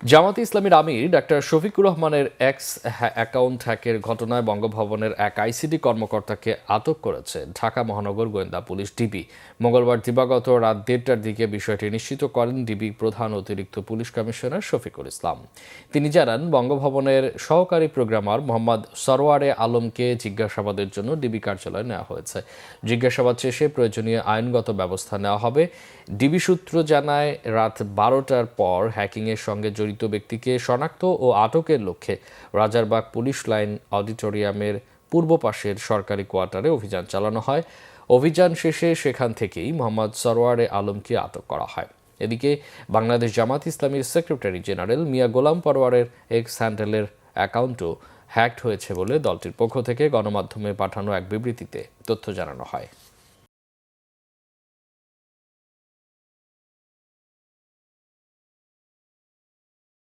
জামাতে ইসলামীর আমির ডাক্তার শফিকুর রহমানের এক্স অ্যাকাউন্ট হ্যাকের ঘটনায় বঙ্গভবনের এক আইসিডি কর্মকর্তাকে আটক করেছে ঢাকা মহানগর গোয়েন্দা পুলিশ ডিবি। মঙ্গলবার দিবাগত রাত 1:30টার দিকে বিষয়টি নিশ্চিত করেন ডিবি প্রধান অতিরিক্ত পুলিশ কমিশনার শফিকুল ইসলাম। তিনি জানান, বঙ্গভবনের সহকারী প্রোগ্রামার মোহাম্মদ সরওয়ারে আলমকে জিজ্ঞাসাবাদের জন্য ডিবি কার্যালয়ে নেওয়া হয়েছে। জিজ্ঞাসাবাদ শেষে প্রয়োজনীয় আইনগত ব্যবস্থা নেওয়া হবে। ডিবি সূত্র জানায়, রাত 12টার পর হ্যাকিংয়ের সঙ্গে জড়িত ব্যক্তিকে শনাক্ত ও আটকের লক্ষ্যে রাজারবাগ পুলিশ লাইন অডিটোরিয়ামের পূর্ব পাশের সরকারি কোয়ার্টারে অভিযান চালানো হয়। অভিযান শেষে সেখান থেকেই মোহাম্মদ সরওয়ারে আলমকে আটক করা হয়। এদিকে বাংলাদেশ জামাত ইসলামীর সেক্রেটারি জেনারেল মিয়া গোলাম পরোয়ারের এক্স হ্যান্ডেলের অ্যাকাউন্টও হ্যাকড হয়েছে বলে দলটির পক্ষ থেকে গণমাধ্যমে পাঠানো এক বিবৃতিতে তথ্য জানানো হয়।